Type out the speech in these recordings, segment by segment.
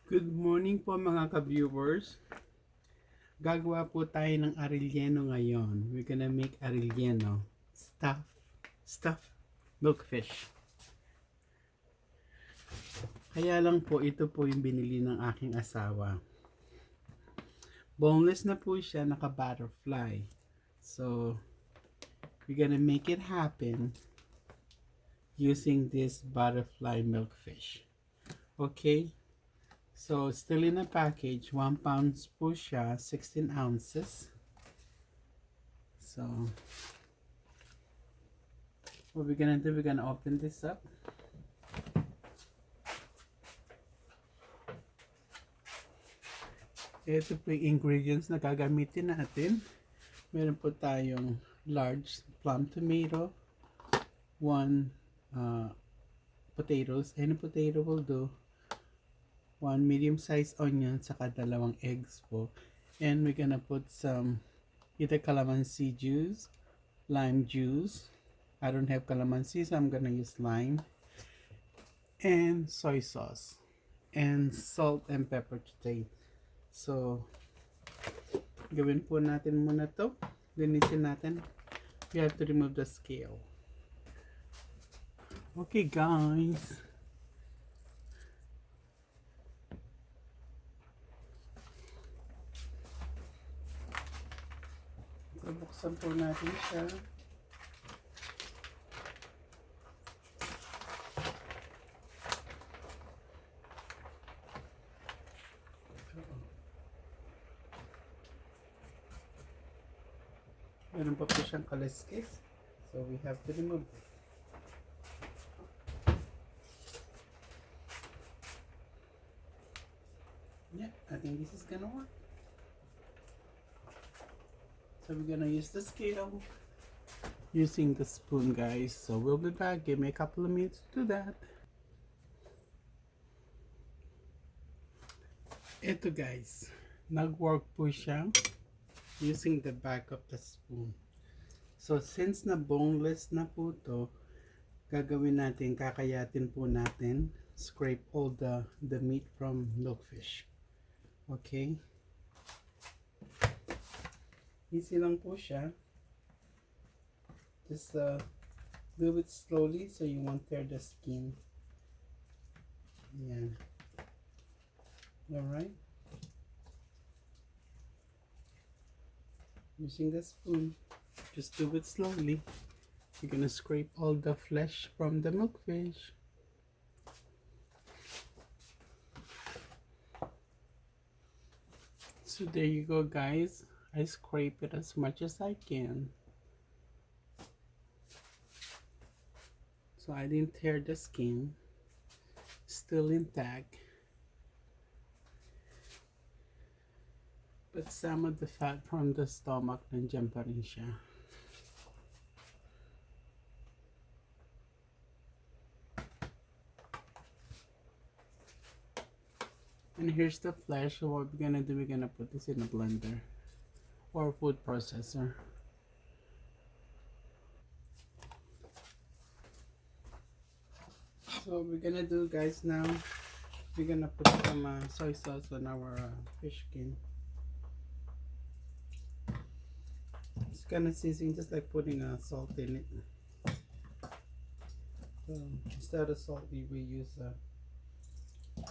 Good morning po mga ka-viewers. Gagawa po tayo ng Relyenong ngayon. We're gonna make Relyenong stuffed milkfish. Kaya lang po, ito po yung binili ng aking asawa. Boneless na po siya, naka-butterfly. So, we're gonna make it happen using this butterfly milkfish. Okay? So, still in a package, 1 pound po siya, 16 ounces. So, what we're gonna do, we're gonna open this up. Ito po yung ingredients na gagamitin natin. Meron po tayong large plum tomato, 1 potatoes, any potato will do, 1 medium-sized onion, saka 2 eggs po. And we're gonna put some either calamansi juice, lime juice. I don't have calamansi, so I'm gonna use lime. And soy sauce. And salt and pepper to taste. So, gawin po natin muna to. Linisin natin. We have to remove the scale. Okay guys. Buksan po natin siya. Meron pa po siyang kaliskis. So we have to remove it. Yeah, I think this is gonna work. So we're gonna use the scale using the spoon, guys. So we'll be back. Give me a couple of minutes to do that. Ito guys, nag-work po siya using the back of the spoon. So since na boneless na po to, gagawin natin, kakayatin po natin, scrape all the meat from milkfish. Okay? Easy lang po siya. Just do it slowly so you won't tear the skin. Yeah. Alright. Using the spoon, just do it slowly. You're gonna scrape all the flesh from the milkfish. So there you go guys. I scrape it as much as I can. So I didn't tear the skin. Still intact. But some of the fat from the stomach nandiyan pa rin siya. And here's the flesh. So what we're gonna do, we're gonna put this in a blender or food processor. So what we're gonna do guys now, we're gonna put some soy sauce on our fish skin. It's kind of seasoning, just like putting salt in it. So instead of salt, we use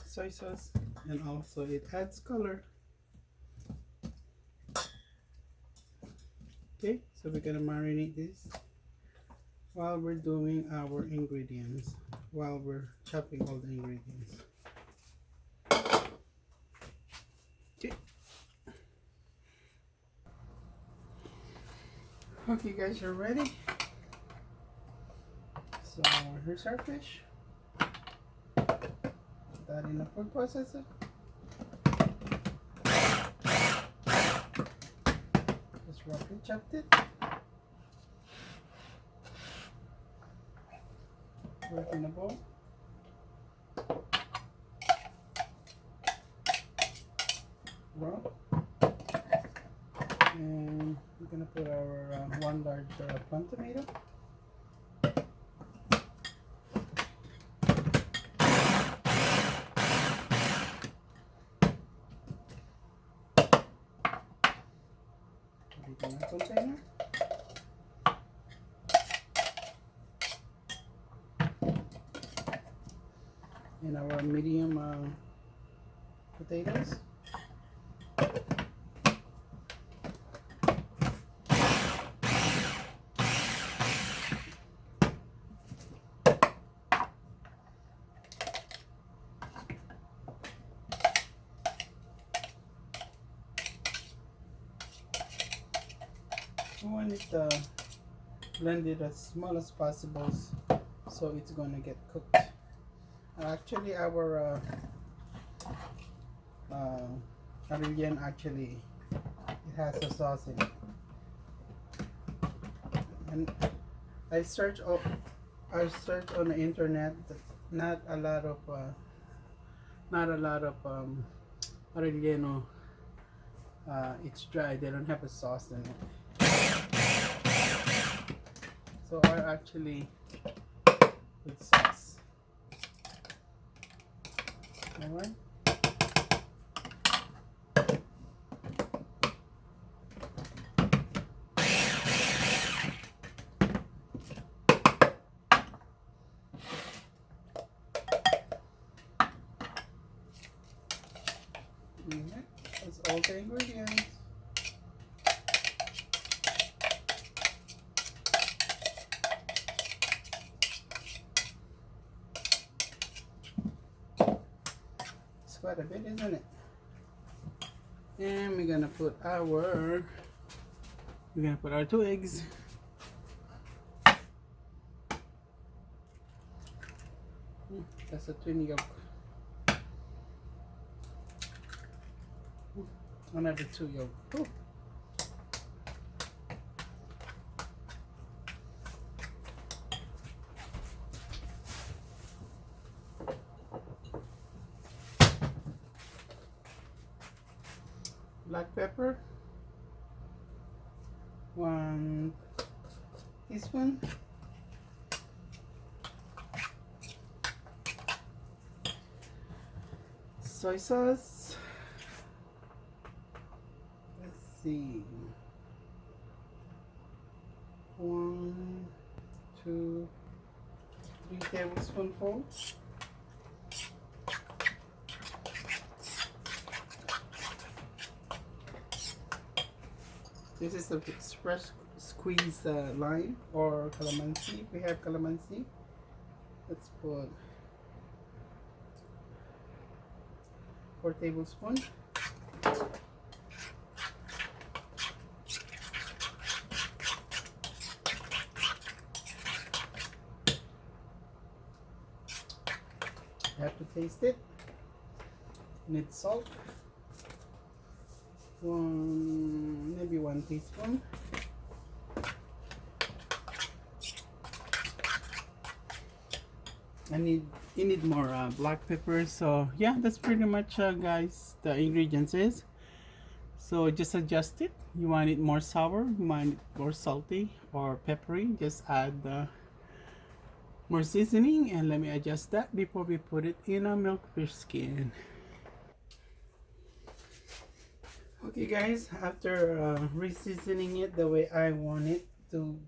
soy sauce, and also it adds color. Okay, so we're gonna marinate this while we're doing our ingredients, while we're chopping all the ingredients. Okay. Okay guys, you're ready. So here's our fish. Put that in the food processor. Just roughly chopped it. Work in a bowl. Raw. And we're gonna put our 1 large plum tomato. container. And our medium potatoes. We want it blended as small as possible so it's gonna get cooked. Actually, our Relyenong actually it has a sauce in it, and I searched on the internet. Not a lot of Relyenong. It's dry. They don't have a sauce in it. So I actually with sauce. Alright. That's all the ingredients. It's quite a bit, isn't it? And we're gonna put our 2 eggs. That's a twin yolk. Another 2 yolk. Ooh. Black pepper, 1 teaspoon. Soy sauce. Let's see. 1, 2, 3 tablespoonfuls. This is the fresh squeezed lime or kalamansi. We have kalamansi. Let's put 4 tablespoons. You have to taste it. Need salt. Maybe 1 teaspoon. You need more black pepper. So yeah, that's pretty much guys the ingredients is. So just adjust it. You want it more sour, you want it more salty or peppery, just add more seasoning, and let me adjust that before we put it in a milkfish skin. Okay guys, after re-seasoning it the way I want it to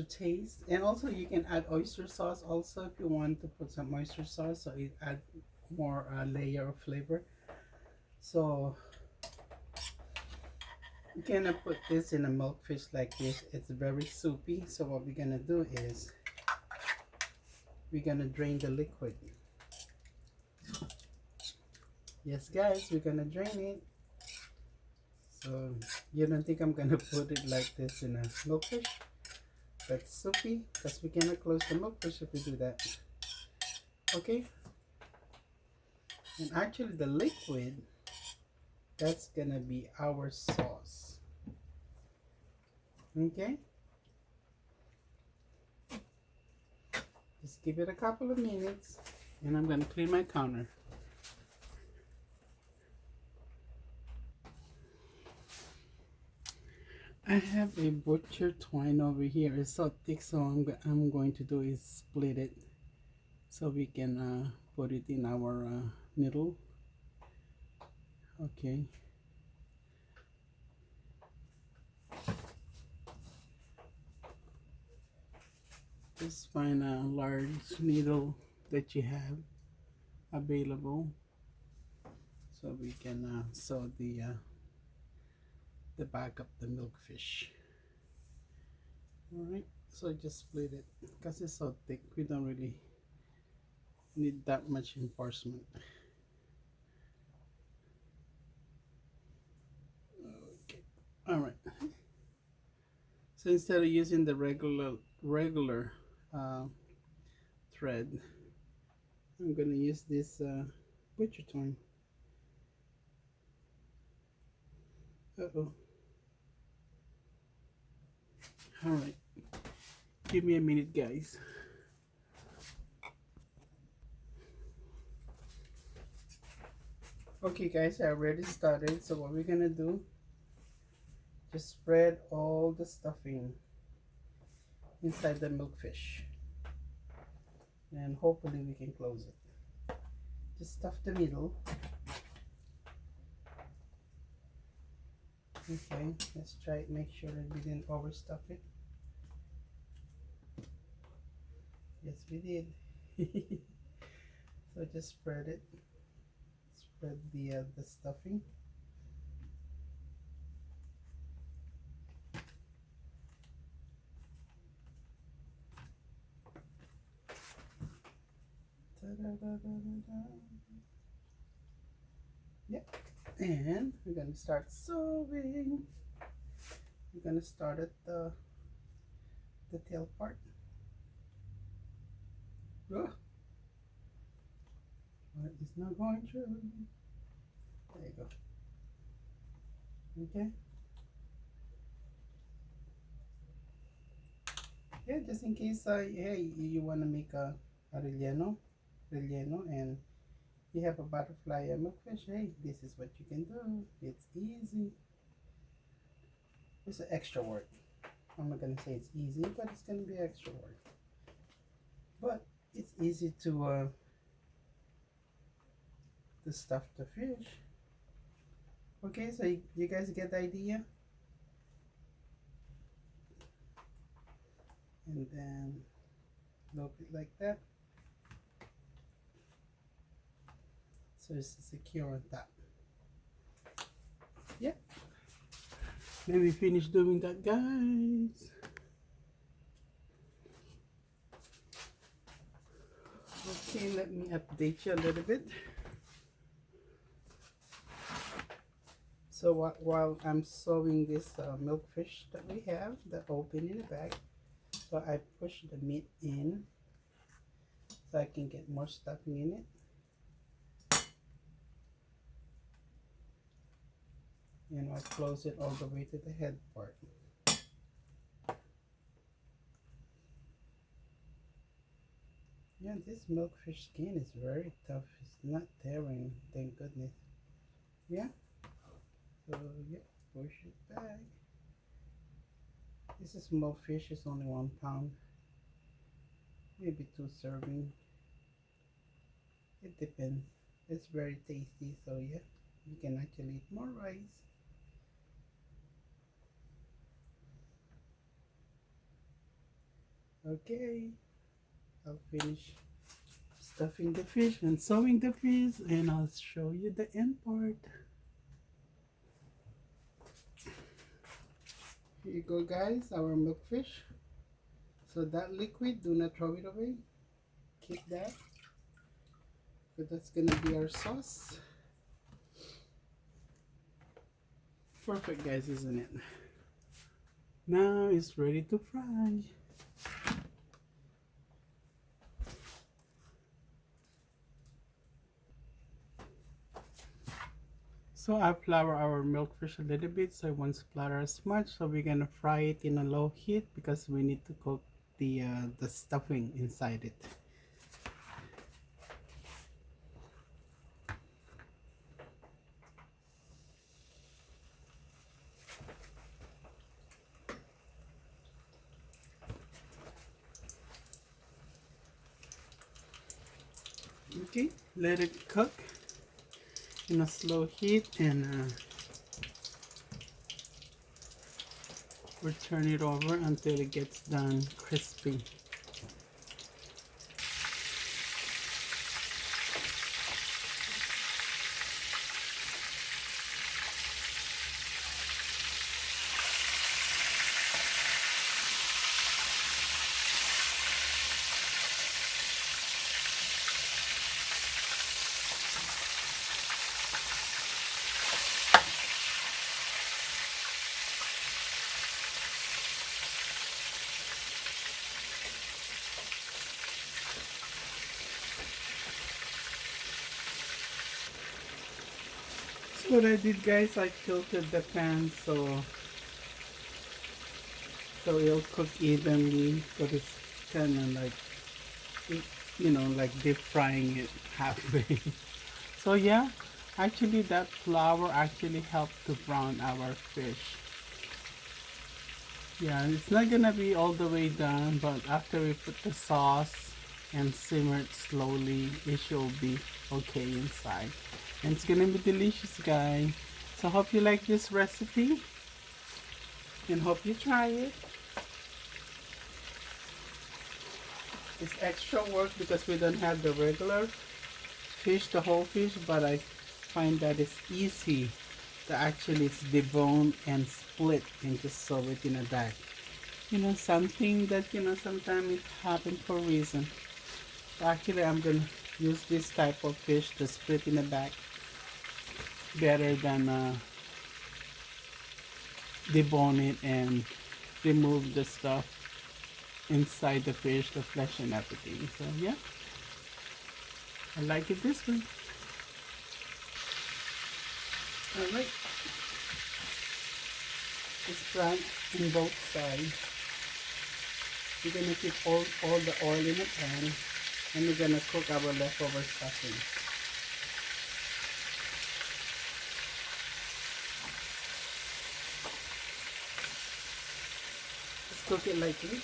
taste, and also you can add oyster sauce also if you want to put some oyster sauce, so it add more layer of flavor. So you cannot put this in a milkfish like this, it's very soupy. So what we're gonna do is we're gonna drain the liquid. Yes guys, we're gonna drain it. So you don't think I'm gonna put it like this in a milkfish? That's soupy, because we cannot close the milkfish if we do that. Okay? And actually the liquid, that's gonna be our sauce. Okay? Just give it a couple of minutes and I'm gonna clean my counter. I have a butcher twine over here. It's so thick, so I'm going to do is split it so we can put it in our needle. Okay. Just find a large needle that you have available, so we can sew the back of the milkfish. All right, so just split it because it's so thick. We don't really need that much reinforcement. Okay, all right. So instead of using the regular uh, thread, I'm gonna use this butcher twine. Uh-oh. All right, give me a minute, guys. Okay, guys, I already started. So what we're gonna do, just spread all the stuffing inside the milkfish, and hopefully we can close it. Just stuff the middle. Okay, let's try it. Make sure that we didn't overstuff it. Yes, we did. So just spread it. Spread the stuffing. Yep. And we're gonna start sewing. We're gonna start at the tail part. Ugh. But it's not going through. There you go. Okay. Yeah, just in case hey, you wanna make a relleno, and you have a butterfly and milkfish, hey, this is what you can do. It's easy. It's an extra work. I'm not gonna say it's easy, but it's gonna be extra work. But it's easy to stuff the fish. Okay, so you guys get the idea? And then a little bit like that. So it's secure on top. Yep. Let me finish doing that, guys. Okay, let me update you a little bit. So while I'm sewing this milkfish that we have, the open in the back, so I push the meat in so I can get more stuffing in it. And I'll close it all the way to the head part. Yeah, this milkfish skin is very tough. It's not tearing, thank goodness. Yeah. So yeah, push it back. This is small fish. It's only 1 pound, maybe 2 servings. It depends. It's very tasty, so yeah, you can actually eat more rice. Okay, I'll finish stuffing the fish and sewing the fish, and I'll show you the end part. Here you go, guys, our milkfish. So that liquid, do not throw it away. Keep that, because that's gonna be our sauce. Perfect, guys, isn't it? Now it's ready to fry. So I flour our milkfish a little bit, so it won't splatter as much. So we're gonna fry it in a low heat because we need to cook the stuffing inside it. Okay, let it cook in a slow heat, and we'll turn it over until it gets done crispy. What I did, guys, I tilted the pan so it'll cook evenly, but it's kind of like, like deep frying it halfway. So yeah, actually that flour actually helped to brown our fish. Yeah, it's not gonna be all the way done, but after we put the sauce and simmer it slowly, it should be okay inside. And it's gonna be delicious, guys. So hope you like this recipe and hope you try it. It's extra work because we don't have the regular fish, the whole fish, but I find that it's easy to actually debone and split and just sew it in a bag. Something that, sometimes it happens for a reason. So actually, I'm gonna use this type of fish to split in a bag better than debone it and remove the stuff inside the fish, the flesh and everything. So yeah, I like it this way. Alright, it's brown in both sides. We're gonna keep all the oil in the pan and we're gonna cook our leftover stuffing. Just cook it lightly.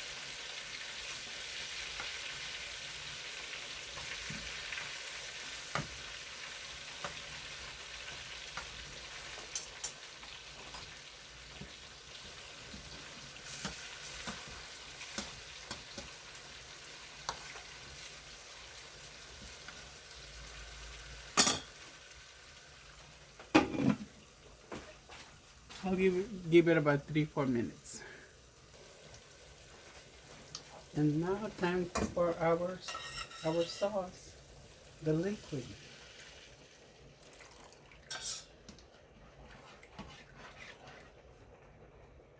I'll give it about 3-4 minutes. And now time for our sauce, the liquid.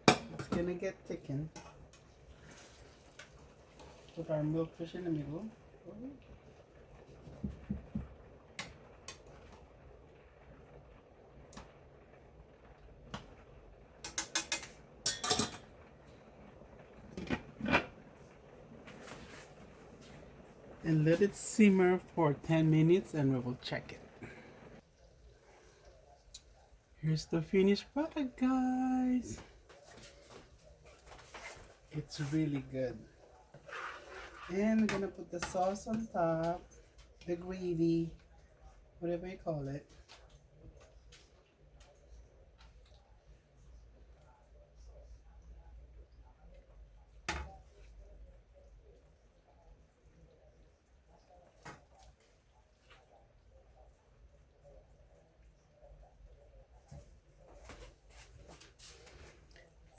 It's gonna get thickened. Put our milkfish in the middle. And let it simmer for 10 minutes and we will check it. Here's the finished product, guys. It's really good. And we're gonna put the sauce on top, the gravy, whatever you call it.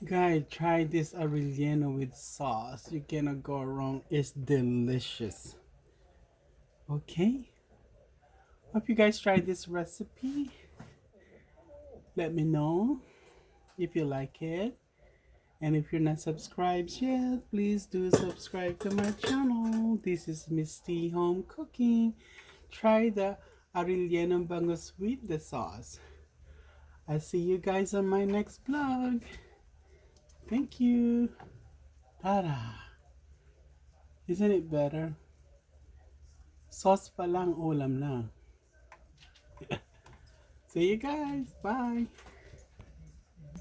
Guys, try this Relyenong with sauce. You cannot go wrong. It's delicious. Okay. Hope you guys try this recipe. Let me know if you like it. And if you're not subscribed yet, please do subscribe to my channel. This is Misty Home Cooking. Try the Relyenong Bangus with the sauce. I'll see you guys on my next vlog. Thank you. Ta-da! Isn't it better? Sauce pa lang, ulam na. See you guys. Bye.